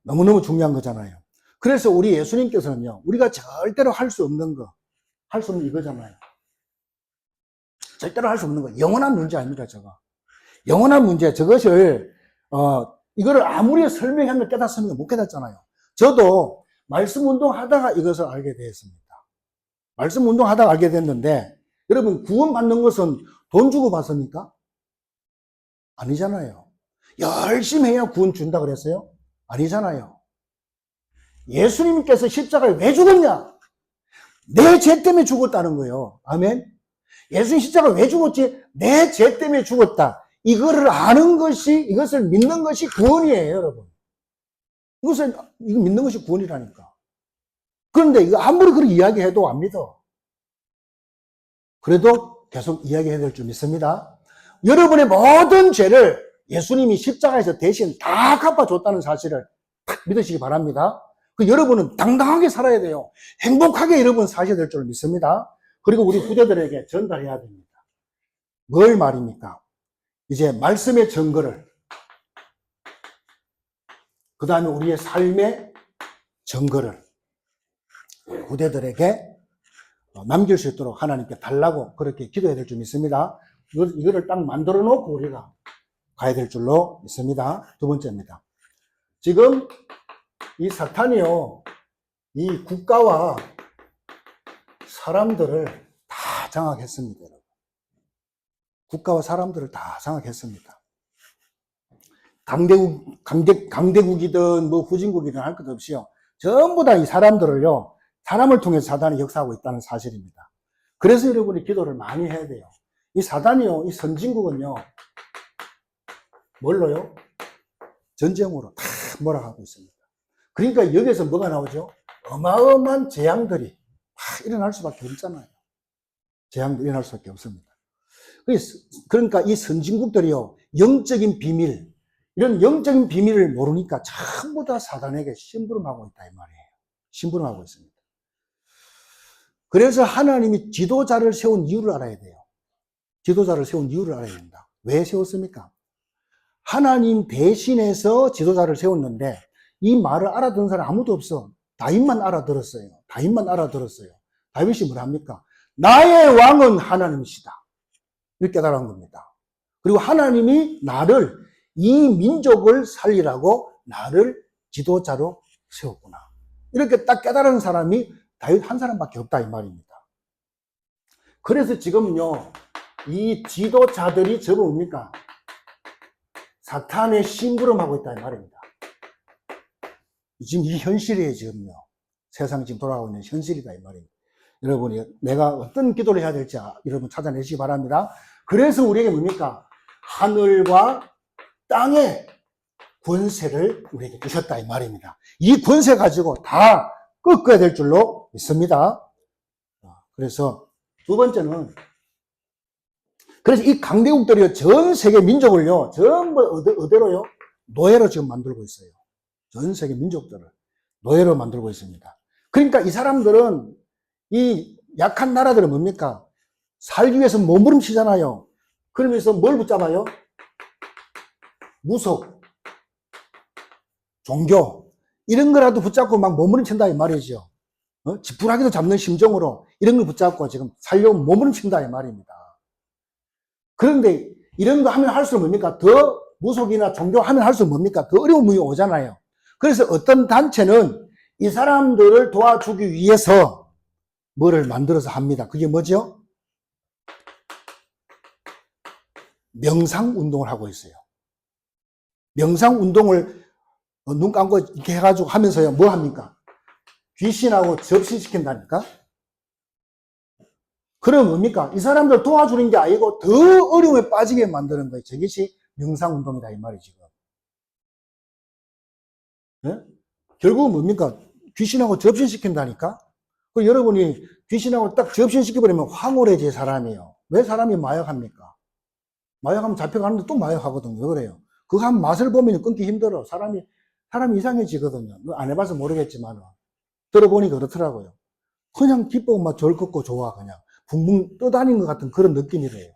Speaker 1: 너무너무 중요한 거잖아요. 그래서 우리 예수님께서는요, 우리가 절대로 할 수 없는 거, 할 수 없는 이거잖아요. 절대로 할 수 없는 거. 영원한 문제 아닙니까, 저거? 영원한 문제, 저것을, 이거를 아무리 설명하면 깨닫습니까? 못 깨닫잖아요. 저도 말씀 운동 하다가 이것을 알게 되었습니다. 말씀 운동 하다가 알게 됐는데, 여러분, 구원 받는 것은 돈 주고 받습니까? 아니잖아요. 열심히 해야 구원 준다 그랬어요? 아니잖아요. 예수님께서 십자가에 왜 죽었냐? 내 죄 때문에 죽었다는 거예요. 아멘. 예수님 십자가 왜 죽었지? 내 죄 때문에 죽었다. 이거를 아는 것이, 이것을 믿는 것이 구원이에요, 여러분. 이거 믿는 것이 구원이라니까. 그런데 이거 아무리 그렇게 이야기해도 안 믿어. 그래도 계속 이야기해야 될 줄 믿습니다. 여러분의 모든 죄를 예수님이 십자가에서 대신 다 갚아줬다는 사실을 딱 믿으시기 바랍니다. 그 여러분은 당당하게 살아야 돼요. 행복하게 여러분 사셔야 될 줄 믿습니다. 그리고 우리 후대들에게 전달해야 됩니다. 뭘 말입니까? 이제 말씀의 증거를, 그 다음에 우리의 삶의 증거를 후대들에게 남길 수 있도록 하나님께 달라고 그렇게 기도해야 될 줄 믿습니다. 이거를 딱 만들어 놓고 우리가 가야 될 줄로 믿습니다. 두 번째입니다. 지금 이 사탄이요, 이 국가와 사람들을 다 장악했습니다. 여러분. 국가와 사람들을 다 장악했습니다. 강대국이든 뭐 후진국이든 할 것 없이요, 전부 다 이 사람들을요, 사람을 통해서 사단이 역사하고 있다는 사실입니다. 그래서 여러분이 기도를 많이 해야 돼요. 이 사단이요, 이 선진국은요, 뭘로요? 전쟁으로 다 몰아가고 있습니다. 그러니까 여기서 뭐가 나오죠? 어마어마한 재앙들이 다 일어날 수밖에 없잖아요. 재앙도 일어날 수밖에 없습니다. 그러니까 이 선진국들이요, 영적인 비밀, 이런 영적인 비밀을 모르니까 전부 다 사단에게 심부름하고 있다 이 말이에요. 심부름하고 있습니다. 그래서 하나님이 지도자를 세운 이유를 알아야 돼요. 지도자를 세운 이유를 알아야 된다. 왜 세웠습니까? 하나님 대신해서 지도자를 세웠는데 이 말을 알아듣는 사람 아무도 없어. 다윗만 알아들었어요. 다윗만 알아들었어요. 다윗이 뭘 합니까? 나의 왕은 하나님이시다. 이렇게 깨달은 겁니다. 그리고 하나님이 나를, 이 민족을 살리라고 나를 지도자로 세웠구나. 이렇게 딱 깨달은 사람이 다윗 한 사람밖에 없다 이 말입니다. 그래서 지금요, 이 지도자들이 저거 뭡니까? 사탄의 심부름하고 있다 이 말입니다. 지금 이 현실이에요, 지금요. 세상 지금 돌아가고 있는 현실이다 이 말입니다. 여러분이 내가 어떤 기도를 해야 될지 여러분 찾아내시기 바랍니다. 그래서 우리에게 뭡니까? 하늘과 땅의 권세를 우리에게 주셨다 이 말입니다. 이 권세 가지고 다 꺾어야 될 줄로 믿습니다. 그래서 두 번째는, 그래서 이 강대국들이요, 전 세계 민족을요, 전부 어디로요? 노예로 지금 만들고 있어요. 전 세계 민족들을 노예로 만들고 있습니다. 그러니까 이 사람들은, 이 약한 나라들은 뭡니까? 살기 위해서 몸부림치잖아요. 그러면서 뭘 붙잡아요? 무속, 종교, 이런 거라도 붙잡고 막 몸부림친다 이 말이죠. 지푸라기도 잡는 심정으로 이런 걸 붙잡고 지금 살려고 몸부림친다 이 말입니다. 그런데 이런 거 하면 할수록 뭡니까? 더 무속이나 종교 하면 할수록 뭡니까? 더 어려움이 오잖아요. 그래서 어떤 단체는 이 사람들을 도와주기 위해서 뭐를 만들어서 합니다. 그게 뭐죠? 명상운동을 하고 있어요. 명상운동을 눈 감고 이렇게 해가지고 하면서요, 뭐 합니까? 귀신하고 접신시킨다니까? 그럼 뭡니까? 이 사람들 도와주는 게 아니고 더 어려움에 빠지게 만드는 거예요. 저것이 명상운동이다 이 말이지. 네? 결국은 뭡니까? 귀신하고 접신시킨다니까? 그 여러분이 귀신하고 딱 접신시켜버리면 황홀해질 사람이에요. 왜 사람이 마약합니까? 마약하면 잡혀가는데 또 마약하거든요. 왜 그래요? 그거 한 맛을 보면 끊기 힘들어. 사람이 이상해지거든요. 안 해봐서 모르겠지만 들어보니 그렇더라고요. 그냥 기쁘고 막 절긋고 좋아. 그냥 붕붕 떠다니는 것 같은 그런 느낌이래요.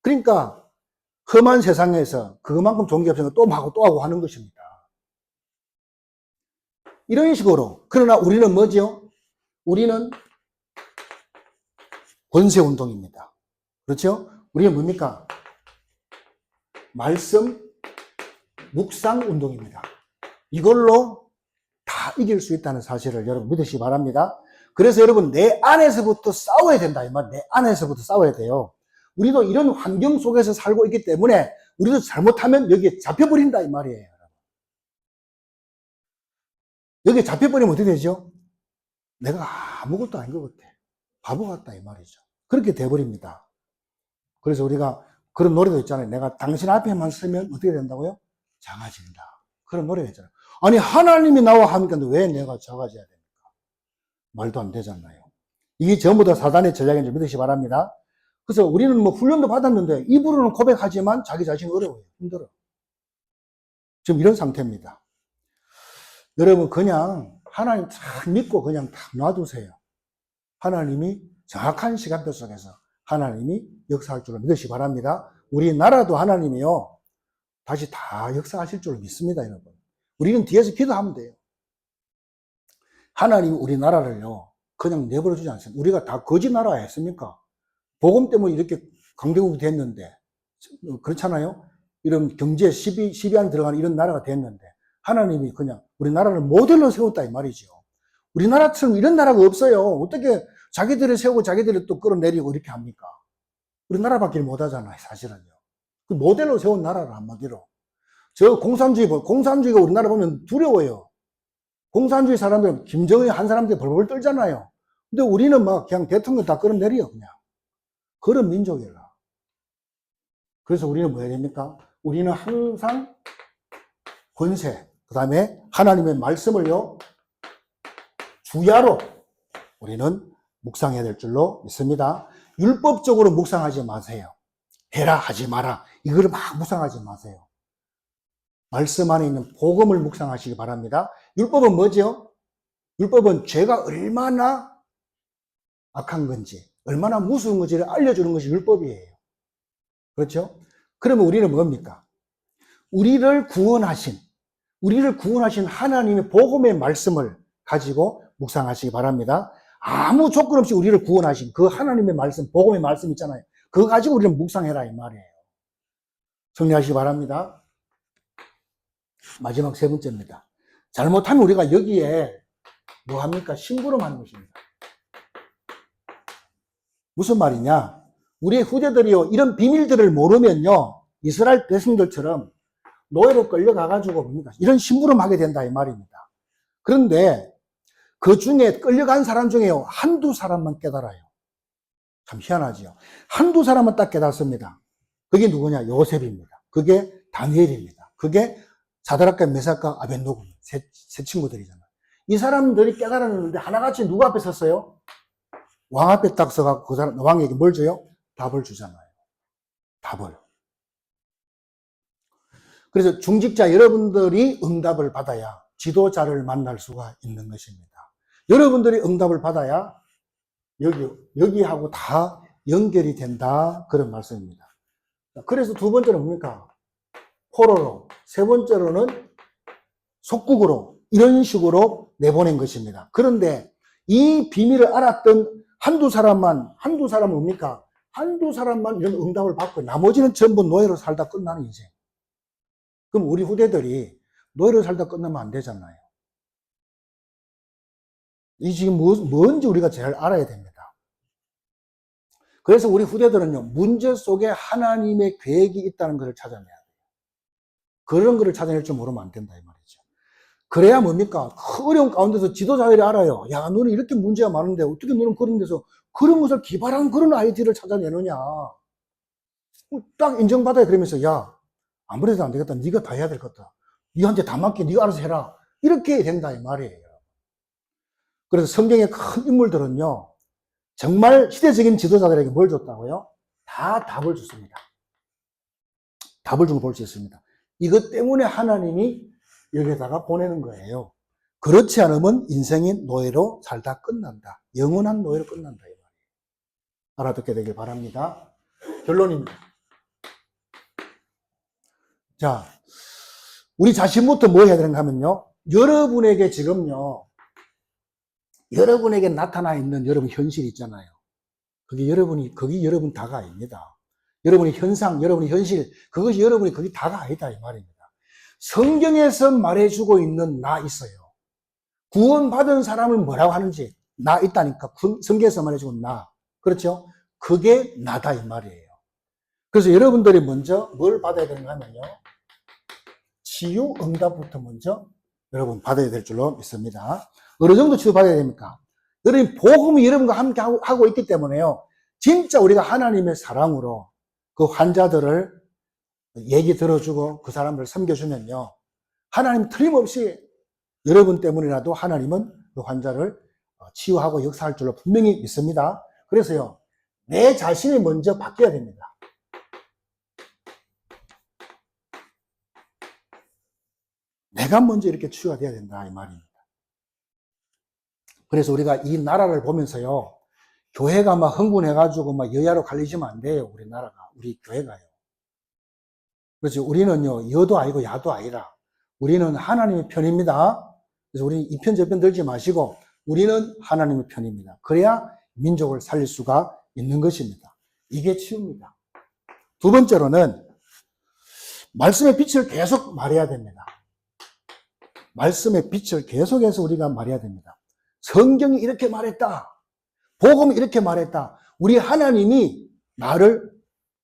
Speaker 1: 그러니까 험한 세상에서 그만큼 좋은 게 없으니까 또 하고 또 하고 하는 것입니다. 이런 식으로. 그러나 우리는 뭐죠? 우리는 권세운동입니다. 그렇죠? 우리는 뭡니까? 말씀, 묵상운동입니다. 이걸로 다 이길 수 있다는 사실을 여러분 믿으시기 바랍니다. 그래서 여러분 내 안에서부터 싸워야 된다 이 말. 내 안에서부터 싸워야 돼요. 우리도 이런 환경 속에서 살고 있기 때문에 우리도 잘못하면 여기에 잡혀버린다 이 말이에요. 여기에 잡혀버리면 어떻게 되죠? 내가 아무것도 아닌 것 같아. 바보 같다 이 말이죠. 그렇게 돼버립니다. 그래서 우리가 그런 노래도 있잖아요. 내가 당신 앞에만 서면 어떻게 된다고요? 작아진다. 그런 노래가 있잖아요. 아니 하나님이 나와 하니까 왜 내가 작아져야 됩니까? 말도 안 되잖아요. 이게 전부 다 사단의 전략인 줄 믿으시기 바랍니다. 그래서 우리는 뭐 훈련도 받았는데 입으로는 고백하지만 자기 자신이 어려워요. 힘들어. 지금 이런 상태입니다. 여러분 그냥 하나님 딱 믿고 그냥 딱 놔두세요. 하나님이 정확한 시간표 속에서 하나님이 역사할 줄로 믿으시기 바랍니다. 우리나라도 하나님이요 다시 다 역사하실 줄로 믿습니다. 여러분 우리는 뒤에서 기도하면 돼요. 하나님이 우리나라를요 그냥 내버려 주지 않습니다. 우리가 다 거지 나라 했습니까? 복음 때문에 이렇게 강대국이 됐는데 그렇잖아요. 이런 경제 시비 안에 들어가는 이런 나라가 됐는데 하나님이 그냥 우리나라를 모델로 세웠다 이 말이죠. 우리나라처럼 이런 나라가 없어요. 어떻게 자기들이 세우고 자기들이 또 끌어내리고 이렇게 합니까? 우리나라밖에 못하잖아요 사실은요. 그 모델로 세운 나라를 한마디로 저 공산주의가 우리나라 보면 두려워요. 공산주의 사람들은 김정일 한 사람들 벌벌 떨잖아요. 근데 우리는 막 그냥 대통령 다 끌어내려 그냥. 그런 민족이라. 그래서 우리는 뭐 해야 됩니까? 우리는 항상 권세, 그 다음에 하나님의 말씀을요, 주야로 우리는 묵상해야 될 줄로 믿습니다. 율법적으로 묵상하지 마세요. 해라, 하지 마라. 이거를 막 묵상하지 마세요. 말씀 안에 있는 복음을 묵상하시기 바랍니다. 율법은 뭐죠? 율법은 죄가 얼마나 악한 건지, 얼마나 무서운 건지를 알려주는 것이 율법이에요. 그렇죠? 그러면 우리는 뭡니까? 우리를 구원하신 하나님의 복음의 말씀을 가지고 묵상하시기 바랍니다. 아무 조건 없이 우리를 구원하신 그 하나님의 말씀, 복음의 말씀 있잖아요. 그거 가지고 우리는 묵상해라 이 말이에요. 정리하시기 바랍니다. 마지막 세 번째입니다. 잘못하면 우리가 여기에 뭐 합니까? 심부름하는 것입니다. 무슨 말이냐? 우리의 후대들이요, 이런 비밀들을 모르면요, 이스라엘 백성들처럼 노예로 끌려가가지고 뭡니까? 이런 심부름하게 된다, 이 말입니다. 그런데 그 중에 끌려간 사람 중에요, 한두 사람만 깨달아요. 참 희한하지요. 한두 사람만 딱 깨닫습니다. 그게 누구냐? 요셉입니다. 그게 다니엘입니다. 그게 사드락과 메삭과 아벤노고 세 친구들이잖아요. 이 사람들이 깨달았는데 하나같이 누구 앞에 섰어요? 왕 앞에 딱 서갖고 그 사람, 왕에게 뭘 줘요? 답을 주잖아요. 답을. 그래서 중직자 여러분들이 응답을 받아야 지도자를 만날 수가 있는 것입니다. 여러분들이 응답을 받아야 여기하고 다 연결이 된다. 그런 말씀입니다. 그래서 두 번째는 뭡니까? 포로로. 세 번째로는 속국으로. 이런 식으로 내보낸 것입니다. 그런데 이 비밀을 알았던 한두 사람은 뭡니까? 한두 사람만 이런 응답을 받고 나머지는 전부 노예로 살다 끝나는 인생. 그럼 우리 후대들이 노예로 살다 끝나면 안 되잖아요. 이 지금 뭔지 우리가 잘 알아야 됩니다. 그래서 우리 후대들은요, 문제 속에 하나님의 계획이 있다는 것을 찾아내야 돼요. 그런 것을 찾아낼 줄 모르면 안 된다, 이 말이죠. 그래야 뭡니까? 어려운 가운데서 지도자들이 알아요. 야, 너는 이렇게 문제가 많은데 어떻게 너는 그런 데서 그런 것을 기발한 그런 아이디어를 찾아내느냐. 딱 인정받아야 그러면서, 야, 아무래도 안 되겠다. 네가 다 해야 될 것 같다. 네한테 다 맡겨. 네가 알아서 해라. 이렇게 된다, 이 말이에요. 그래서 성경의 큰 인물들은요, 정말 시대적인 지도자들에게 뭘 줬다고요? 다 답을 줬습니다. 답을 준 거 볼 수 있습니다. 이것 때문에 하나님이 여기다가 보내는 거예요. 그렇지 않으면 인생이 노예로 살다 끝난다. 영원한 노예로 끝난다. 이 말이에요. 알아듣게 되길 바랍니다. 결론입니다. 자, 우리 자신부터 뭐 해야 되는가 하면요. 여러분에게 지금요, 여러분에게 나타나 있는 여러분 현실 있잖아요. 거기 여러분 다가 아닙니다. 여러분의 현상, 여러분의 현실, 그것이 여러분이 거기 다가 아니다, 이 말입니다. 성경에서 말해주고 있는 나 있어요. 구원받은 사람을 뭐라고 하는지, 나 있다니까. 성경에서 말해주고 나. 그렇죠? 그게 나다, 이 말이에요. 그래서 여러분들이 먼저 뭘 받아야 되는가 하면요. 치유 응답부터 먼저 여러분 받아야 될 줄로 믿습니다. 어느 정도 치유받아야 됩니까? 여러분 복음이 여러분과 함께 하고 있기 때문에요. 진짜 우리가 하나님의 사랑으로 그 환자들을 얘기 들어주고 그 사람을 섬겨주면요. 하나님 틀림없이 여러분 때문이라도 하나님은 그 환자를 치유하고 역사할 줄로 분명히 믿습니다. 그래서요. 내 자신이 먼저 바뀌어야 됩니다. 내가 먼저 이렇게 치유가 돼야 된다 이 말입니다. 그래서 우리가 이 나라를 보면서요. 교회가 막 흥분해가지고 막 여야로 갈리지면 안 돼요. 우리나라가. 우리 교회가요. 그렇지. 우리는요. 여도 아니고 야도 아니라 우리는 하나님의 편입니다. 그래서 우리 이 편 저 편 들지 마시고 우리는 하나님의 편입니다. 그래야 민족을 살릴 수가 있는 것입니다. 이게 치유입니다. 두 번째로는 말씀의 빛을 계속 말해야 됩니다. 말씀의 빛을 계속해서 우리가 말해야 됩니다. 성경이 이렇게 말했다. 복음이 이렇게 말했다. 우리 하나님이 나를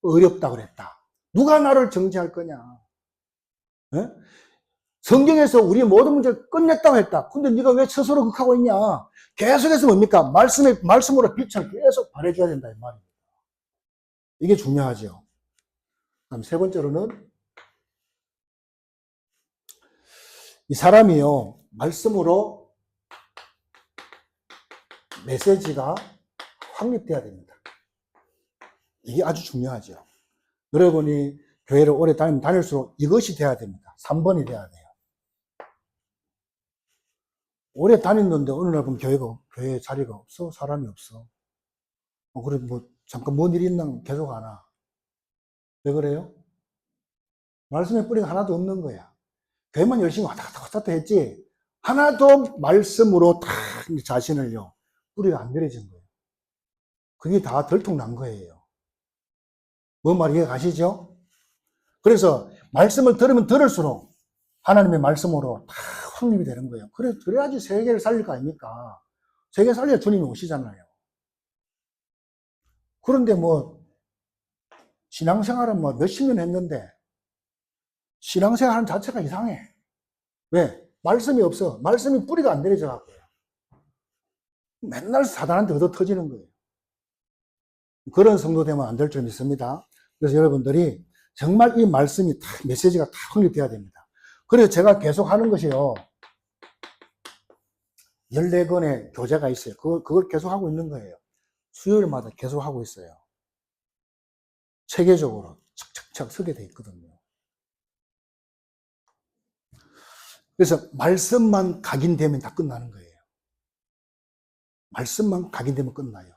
Speaker 1: 어렵다 그랬다. 누가 나를 정죄할 거냐? 에? 성경에서 우리 모든 문제를 끝냈다고 했다. 근데 네가 왜 스스로 극하고 있냐? 계속해서 뭡니까? 말씀으로 빛을 계속 발해줘야 된다 이 말입니다. 이게 중요하죠. 그다음 세 번째로는 이 사람이요 말씀으로 메시지가 확립돼야 됩니다. 이게 아주 중요하죠. 여러분이 교회를 오래 다니면 다닐수록 이것이 돼야 됩니다. 3번이 돼야 돼요. 오래 다녔는데 어느 날 보면 교회 자리가 없어? 사람이 없어. 그래, 잠깐 뭔 일이 있나? 계속 안 와. 왜 그래요? 말씀의 뿌리가 하나도 없는 거야. 교회만 열심히 왔다 갔다 했지, 하나도 말씀으로 다 자신을요, 뿌리가 안 내려진 거예요. 그게 다 들통난 거예요. 뭔 말이 이해 가시죠? 그래서 말씀을 들으면 들을수록 하나님의 말씀으로 다 확립이 되는 거예요. 그래야지 세계를 살릴 거 아닙니까? 세계 살려야 주님이 오시잖아요. 그런데 신앙생활은 몇십 년 했는데, 신앙생활 하는 자체가 이상해. 왜? 말씀이 없어. 말씀이 뿌리가 안 내려져 갖고요. 맨날 사단한테 얻어 터지는 거예요. 그런 성도 되면 안 될 줄 믿습니다. 그래서 여러분들이 정말 이 말씀이 다, 메시지가 다 확립돼야 됩니다. 그래서 제가 계속 하는 것이요. 14권의 교재가 있어요. 그걸 계속 하고 있는 거예요. 수요일마다 계속 하고 있어요. 체계적으로 착착착 쓰게 돼 있거든요. 그래서 말씀만 각인되면 다 끝나는 거예요. 말씀만 각인되면 끝나요.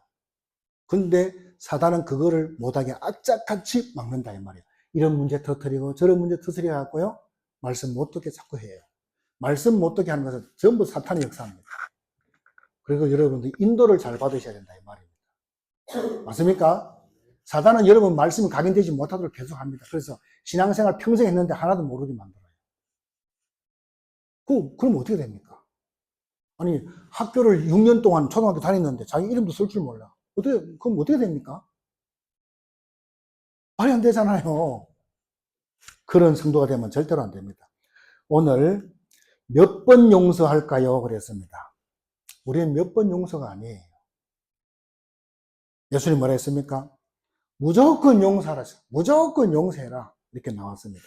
Speaker 1: 근데 사단은 그거를 못하게 악착같이 막는다 이 말이에요. 이런 문제 터뜨리고 저런 문제 터뜨려 갖고요, 말씀 못 듣게 자꾸 해요. 말씀 못 듣게 하는 것은 전부 사탄의 역사입니다. 그리고 여러분들 인도를 잘 받으셔야 된다 이 말입니다. 맞습니까? 사단은 여러분 말씀이 각인되지 못하도록 계속 합니다. 그래서 신앙생활 평생 했는데 하나도 모르게 만들어요. 그럼 어떻게 됩니까? 아니, 학교를 6년 동안 초등학교 다녔는데 자기 이름도 쓸 줄 몰라. 그럼 어떻게 됩니까? 말이 안 되잖아요. 그런 성도가 되면 절대로 안 됩니다. 오늘 몇 번 용서할까요? 그랬습니다. 우리는 몇 번 용서가 아니에요. 예수님 뭐라 했습니까? 무조건 용서하라. 무조건 용서해라. 이렇게 나왔습니다.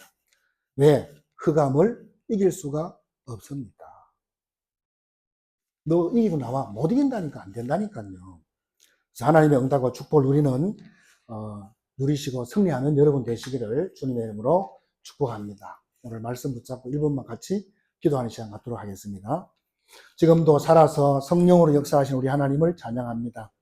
Speaker 1: 왜? 흑암을 이길 수가 없습니다. 너 이기고 나와. 못 이긴다니까. 안 된다니까요. 그래서 하나님의 응답과 축복을 우리는 누리시고 승리하는 여러분 되시기를 주님의 이름으로 축복합니다. 오늘 말씀 붙잡고 1분만 같이 기도하는 시간 갖도록 하겠습니다. 지금도 살아서 성령으로 역사하신 우리 하나님을 찬양합니다.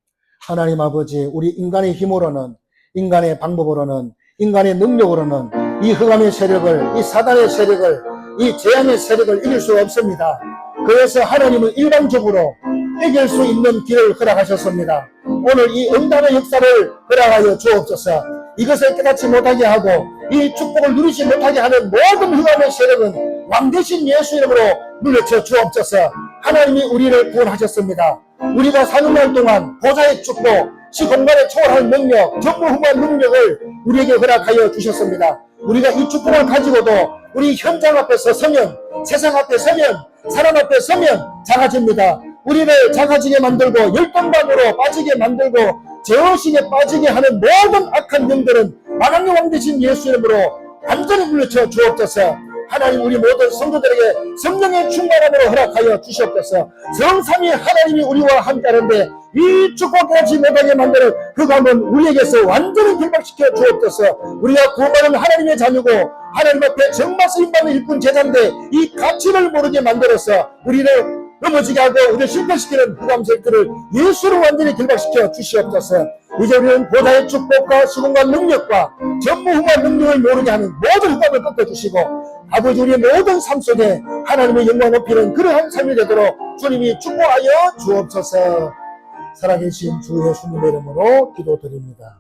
Speaker 1: 하나님 아버지, 우리 인간의 힘으로는, 인간의 방법으로는, 인간의 능력으로는 이 흑암의 세력을, 이 사단의 세력을, 이 재앙의 세력을 이길 수 없습니다. 그래서 하나님은 일방적으로 이길 수 있는 길을 허락하셨습니다. 오늘 이 응답의 역사를 허락하여 주옵소서. 이것을 깨닫지 못하게 하고 이 축복을 누리지 못하게 하는 모든 흑암의 세력은 왕 대신 예수 이름으로 물리쳐 주옵소서. 하나님이 우리를 구원하셨습니다. 우리가 사는 날 동안 보좌의 축복,
Speaker 3: 시공간에 초월하는 능력, 전무후무한 능력을 우리에게 허락하여 주셨습니다. 우리가 이 축복을 가지고도 우리 현장 앞에 서면, 세상 앞에 서면, 사람 앞에 서면 작아집니다. 우리를 작아지게 만들고 열등감으로 빠지게 만들고 죄의식에 빠지게 하는 모든 악한 영들은 만왕의 왕 되신 예수 이름으로 완전히 물리쳐 주옵소서. 하나님 우리 모든 성도들에게 성령의 충만함으로 허락하여 주시옵소서. 성삼위 하나님이 우리와 함께하는데 이 축복하지 못하게 만드는 그 감은 우리에게서 완전히 결박시켜 주옵소서. 우리가 구원받은 하나님의 자녀고 하나님 앞에 정말 쓰임받는 일꾼 제자인데 이 가치를 모르게 만들어서 우리를 넘어지게 하고 우리를 실패시키는 흑암 새끼를 예수로 완전히 결박시켜 주시옵소서. 이제 우리는 보좌의 축복과 시공과 능력과 전무후무한 능력을 모르게 하는 모든 흑암을 꺾어주시고 아버지 우리의 모든 삶 속에 하나님의 영광 높이는 그러한 삶이 되도록 주님이 축복하여 주옵소서. 살아계신 주 예수님의 이름으로 기도드립니다.